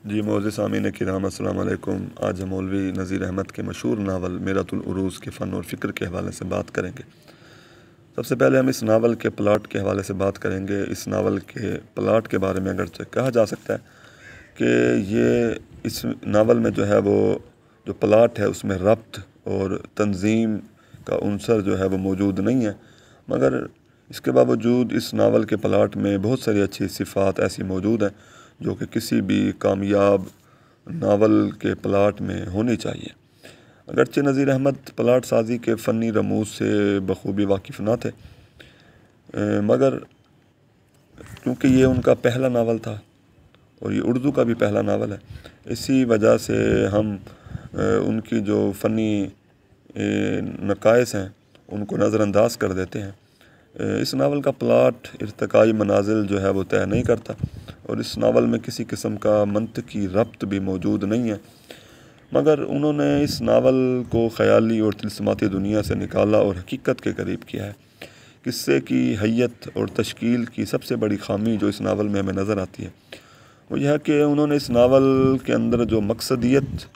جی معزز سامعین کرام السلام علیکم۔ آج ہم مولوی نذیر احمد کے مشہور ناول مراۃالعروس کے فن اور فکر کے حوالے سے بات کریں گے۔ سب سے پہلے ہم اس ناول کے پلاٹ کے حوالے سے بات کریں گے۔ اس ناول کے پلاٹ کے بارے میں اگرچہ کہا جا سکتا ہے کہ یہ اس ناول میں جو ہے وہ جو پلاٹ ہے اس میں ربط اور تنظیم کا عنصر جو ہے وہ موجود نہیں ہے، مگر اس کے باوجود اس ناول کے پلاٹ میں بہت ساری اچھی صفات ایسی موجود ہیں جو کہ کسی بھی کامیاب ناول کے پلاٹ میں ہونی چاہیے۔ اگرچہ نذیر احمد پلاٹ سازی کے فنی رموز سے بخوبی واقف نہ تھے، مگر کیونکہ یہ ان کا پہلا ناول تھا اور یہ اردو کا بھی پہلا ناول ہے، اسی وجہ سے ہم ان کی جو فنی نقائص ہیں ان کو نظر انداز کر دیتے ہیں۔ اس ناول کا پلاٹ ارتقائی منازل جو ہے وہ طے نہیں کرتا، اور اس ناول میں کسی قسم کا منطقی ربط بھی موجود نہیں ہے، مگر انہوں نے اس ناول کو خیالی اور طلسماتی دنیا سے نکالا اور حقیقت کے قریب کیا ہے۔ قصے کی حیت اور تشکیل کی سب سے بڑی خامی جو اس ناول میں ہمیں نظر آتی ہے وہ یہ ہے کہ انہوں نے اس ناول کے اندر جو مقصدیت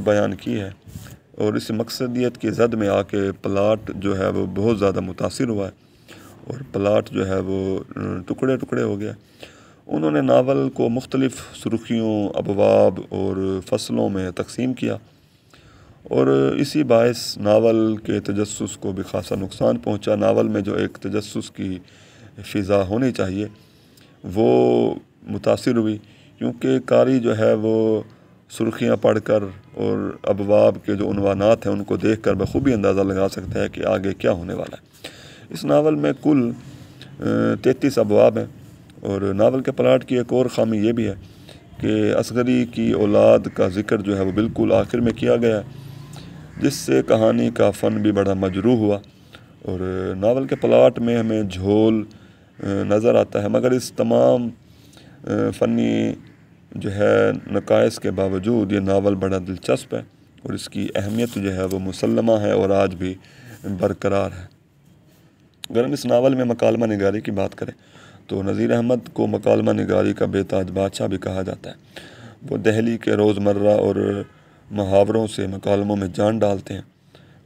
بیان کی ہے اور اس مقصدیت کی زد میں آ کے پلاٹ جو ہے وہ بہت زیادہ متاثر ہوا ہے اور پلاٹ جو ہے وہ ٹکڑے ٹکڑے ہو گیا۔ انہوں نے ناول کو مختلف سرخیوں، ابواب اور فصلوں میں تقسیم کیا، اور اسی باعث ناول کے تجسس کو بھی خاصا نقصان پہنچا۔ ناول میں جو ایک تجسس کی فضا ہونی چاہیے وہ متاثر ہوئی، کیونکہ قاری جو ہے وہ سرخیاں پڑھ کر اور ابواب کے جو عنوانات ہیں ان کو دیکھ کر بخوبی اندازہ لگا سکتا ہے کہ آگے کیا ہونے والا ہے۔ اس ناول میں کل 33 ابواب ہیں، اور ناول کے پلاٹ کی ایک اور خامی یہ بھی ہے کہ اصغری کی اولاد کا ذکر جو ہے وہ بالکل آخر میں کیا گیا ہے، جس سے کہانی کا فن بھی بڑا مجروح ہوا، اور ناول کے پلاٹ میں ہمیں جھول نظر آتا ہے، مگر اس تمام فنی جو ہے نقائص کے باوجود یہ ناول بڑا دلچسپ ہے اور اس کی اہمیت جو ہے وہ مسلمہ ہے اور آج بھی برقرار ہے۔ اگر ہم اس ناول میں مکالمہ نگاری کی بات کریں تو نذیر احمد کو مکالمہ نگاری کا بے تاج بادشاہ بھی کہا جاتا ہے۔ وہ دہلی کے روزمرہ اور محاوروں سے مکالموں میں جان ڈالتے ہیں،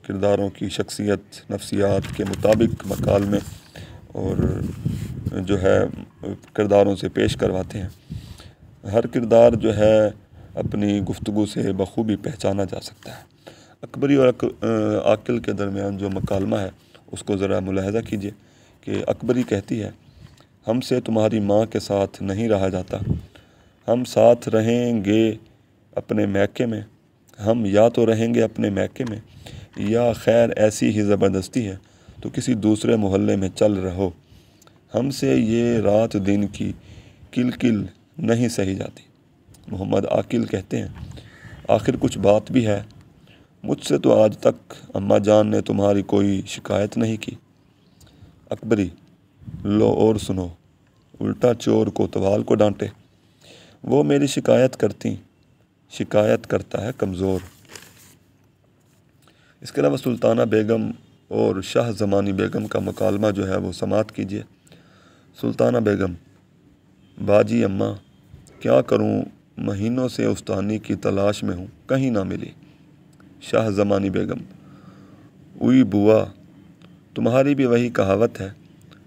کرداروں کی شخصیت نفسیات کے مطابق مکالمے اور جو ہے کرداروں سے پیش کرواتے ہیں۔ ہر کردار جو ہے اپنی گفتگو سے بخوبی پہچانا جا سکتا ہے۔ اکبری اور عاقل کے درمیان جو مکالمہ ہے اس کو ذرا ملاحظہ کیجیے کہ اکبری کہتی ہے، ہم سے تمہاری ماں کے ساتھ نہیں رہا جاتا، ہم ساتھ رہیں گے اپنے میکے میں، ہم یا تو رہیں گے اپنے میکے میں یا خیر ایسی ہی زبردستی ہے تو کسی دوسرے محلے میں چل رہو، ہم سے یہ رات دن کی کل کل نہیں سہی جاتی۔ محمد عاقل کہتے ہیں، آخر کچھ بات بھی ہے، مجھ سے تو آج تک اماں جان نے تمہاری کوئی شکایت نہیں کی۔ اکبری، لو اور سنو، الٹا چور کوتوال کو ڈانٹے، وہ میری شکایت کرتی، شکایت کرتا ہے کمزور۔ اس کے علاوہ سلطانہ بیگم اور شاہ زمانی بیگم کا مکالمہ جو ہے وہ سماعت کیجیے۔ سلطانہ بیگم، باجی اماں، کیا کروں مہینوں سے استانی کی تلاش میں ہوں، کہیں نہ ملی۔ شاہ زمانی بیگم، اوئی بوا، تمہاری بھی وہی کہاوت ہے،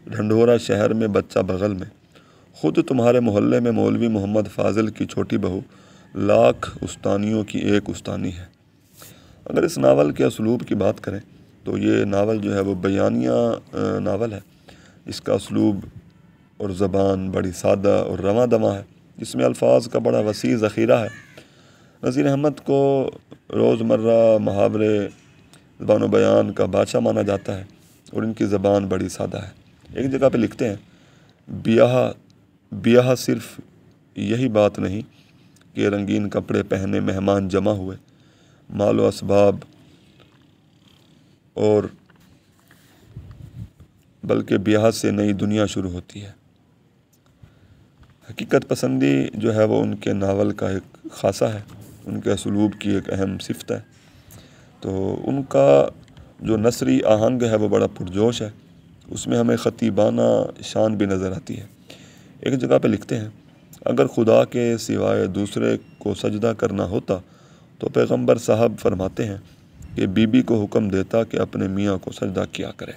ڈھنڈورا شہر میں بچہ بغل میں، خود تمہارے محلے میں مولوی محمد فاضل کی چھوٹی بہو لاکھ استانیوں کی ایک استانی ہے۔ اگر اس ناول کے اسلوب کی بات کریں تو یہ ناول جو ہے وہ بیانیہ ناول ہے، اس کا اسلوب اور زبان بڑی سادہ اور رواں دواں ہے، جس میں الفاظ کا بڑا وسیع ذخیرہ ہے۔ نذیر احمد کو روزمرہ محاورے زبان و بیان کا بادشاہ مانا جاتا ہے اور ان کی زبان بڑی سادہ ہے۔ ایک جگہ پہ لکھتے ہیں، بیاہ صرف یہی بات نہیں کہ رنگین کپڑے پہنے مہمان جمع ہوئے، مال و اسباب اور بلکہ بیاہ سے نئی دنیا شروع ہوتی ہے۔ حقیقت پسندی جو ہے وہ ان کے ناول کا ایک خاصہ ہے، ان کے اسلوب کی ایک اہم صفت ہے، تو ان کا جو نثری آہنگ ہے وہ بڑا پرجوش ہے، اس میں ہمیں خطیبانہ شان بھی نظر آتی ہے۔ ایک جگہ پہ لکھتے ہیں، اگر خدا کے سوائے دوسرے کو سجدہ کرنا ہوتا تو پیغمبر صاحب فرماتے ہیں کہ بی بی کو حکم دیتا کہ اپنے میاں کو سجدہ کیا کرے۔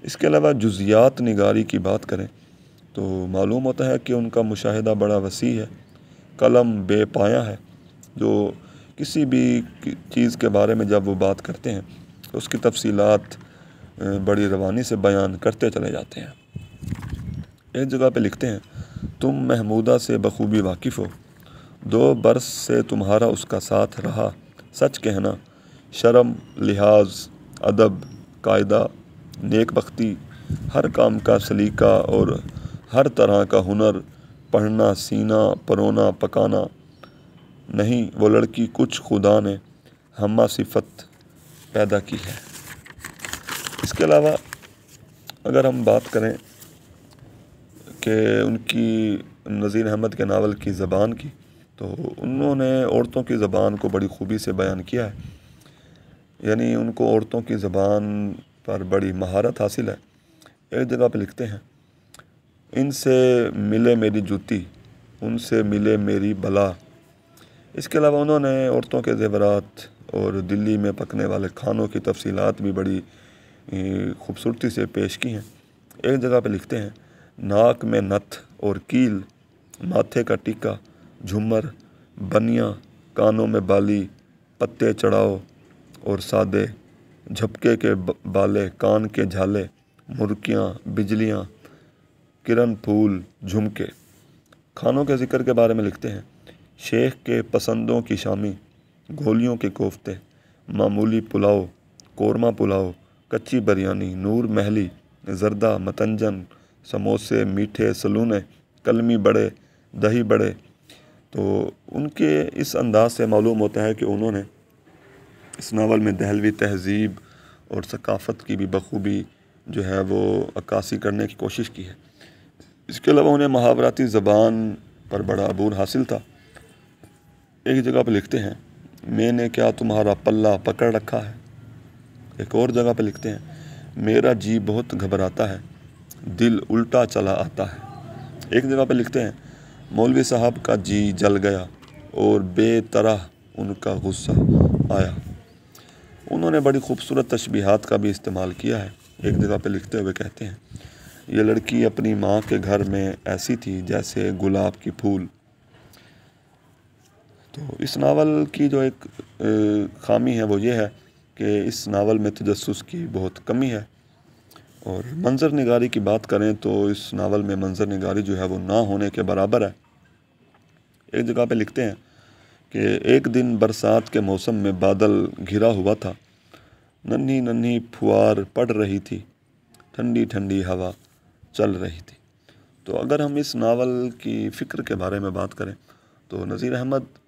اس کے علاوہ جزیات نگاری کی بات کریں تو معلوم ہوتا ہے کہ ان کا مشاہدہ بڑا وسیع ہے، قلم بے پایہ ہے، جو کسی بھی چیز کے بارے میں جب وہ بات کرتے ہیں تو اس کی تفصیلات بڑی روانی سے بیان کرتے چلے جاتے ہیں۔ ایک جگہ پہ لکھتے ہیں، تم محمودہ سے بخوبی واقف ہو، 2 برس سے تمہارا اس کا ساتھ رہا، سچ کہنا، شرم، لحاظ، ادب، قاعدہ، نیک بختی، ہر کام کا سلیقہ اور ہر طرح کا ہنر، پڑھنا، سینا، پرونا، پکانا، نہیں وہ لڑکی کچھ خدا نے ہمہ صفت پیدا کی ہے۔ اس کے علاوہ اگر ہم بات کریں کہ ان کی نذیر احمد کے ناول کی زبان کی، تو انہوں نے عورتوں کی زبان کو بڑی خوبی سے بیان کیا ہے، یعنی ان کو عورتوں کی زبان پر بڑی مہارت حاصل ہے۔ ایک جگہ پہ لکھتے ہیں، ان سے ملے میری جوتی، ان سے ملے میری بلا۔ اس کے علاوہ انہوں نے عورتوں کے زیورات اور دلی میں پکنے والے کھانوں کی تفصیلات بھی بڑی خوبصورتی سے پیش کی ہیں۔ ایک جگہ پہ لکھتے ہیں، ناک میں نتھ اور کیل، ماتھے کا ٹیکا، جھمر، بنیاں، کانوں میں بالی، پتے چڑھاؤ اور سادے، جھپکے کے بالے، کان کے جھالے، مرکیاں، بجلیاں، کرن پھول، جھمکے۔ کھانوں کے ذکر کے بارے میں لکھتے ہیں، شیخ کے پسندوں کی شامی، گولیوں کے کوفتے، معمولی پلاؤ، قورمہ پلاؤ، کچی بریانی، نور محلی، زردہ، متنجن، سموسے، میٹھے سلونے، کلمی بڑے، دہی بڑے۔ تو ان کے اس انداز سے معلوم ہوتا ہے کہ انہوں نے اس ناول میں دہلوی تہذیب اور ثقافت کی بھی بخوبی جو ہے وہ عکاسی کرنے کی کوشش کی ہے۔ اس کے علاوہ انہیں محاوراتی زبان پر بڑا عبور حاصل تھا۔ ایک جگہ پہ لکھتے ہیں، میں نے کیا تمہارا پلہ پکڑ رکھا ہے۔ ایک اور جگہ پہ لکھتے ہیں، میرا جی بہت گھبراتا ہے، دل الٹا چلا آتا ہے۔ ایک جگہ پہ لکھتے ہیں، مولوی صاحب کا جی جل گیا اور بے طرح ان کا غصہ آیا۔ انہوں نے بڑی خوبصورت تشبیہات کا بھی استعمال کیا ہے۔ ایک جگہ پہ لکھتے ہوئے کہتے ہیں، یہ لڑکی اپنی ماں کے گھر میں ایسی تھی جیسے گلاب کی پھول۔ تو اس ناول کی جو ایک خامی ہے وہ یہ ہے کہ اس ناول میں تجسس کی بہت کمی ہے، اور منظر نگاری کی بات کریں تو اس ناول میں منظر نگاری جو ہے وہ نہ ہونے کے برابر ہے۔ ایک جگہ پہ لکھتے ہیں کہ ایک دن برسات کے موسم میں بادل گھرا ہوا تھا، ننھی ننھی پھوار پڑ رہی تھی، ٹھنڈی ٹھنڈی ہوا چل رہی تھی۔ تو اگر ہم اس ناول کی فکر کے بارے میں بات کریں تو نذیر احمد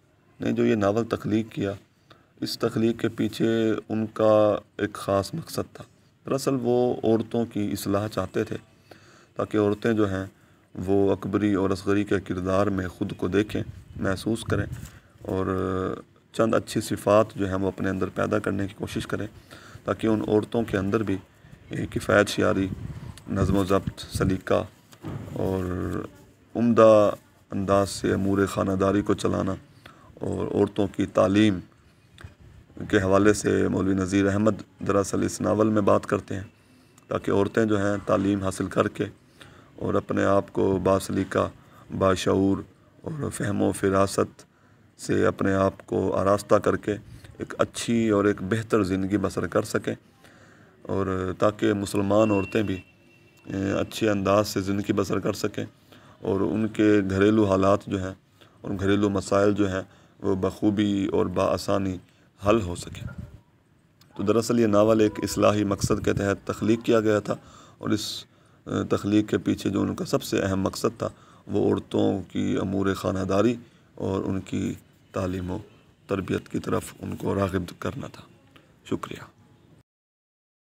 نے جو یہ ناول تخلیق کیا، اس تخلیق کے پیچھے ان کا ایک خاص مقصد تھا۔ دراصل وہ عورتوں کی اصلاح چاہتے تھے تاکہ عورتیں جو ہیں وہ اکبری اور اصغری کے کردار میں خود کو دیکھیں، محسوس کریں، اور چند اچھی صفات جو ہیں وہ اپنے اندر پیدا کرنے کی کوشش کریں تاکہ ان عورتوں کے اندر بھی کفایت شعاری، نظم و ضبط، سلیقہ اور عمدہ انداز سے امور خانہ داری کو چلانا، اور عورتوں کی تعلیم کے حوالے سے مولوی نذیر احمد دراصل اس ناول میں بات کرتے ہیں تاکہ عورتیں جو ہیں تعلیم حاصل کر کے اور اپنے آپ کو باسلیقہ، باشعور اور فہم و فراست سے اپنے آپ کو آراستہ کر کے ایک اچھی اور ایک بہتر زندگی بسر کر سکیں، اور تاکہ مسلمان عورتیں بھی اچھے انداز سے زندگی بسر کر سکیں اور ان کے گھریلو حالات جو ہیں اور گھریلو مسائل جو ہیں وہ بخوبی اور بآسانی حل ہو سکیں۔ تو دراصل یہ ناول ایک اصلاحی مقصد کے تحت تخلیق کیا گیا تھا، اور اس تخلیق کے پیچھے جو ان کا سب سے اہم مقصد تھا وہ عورتوں کی امور خانہ داری اور ان کی تعلیم و تربیت کی طرف ان کو راغب کرنا تھا۔ شکریہ۔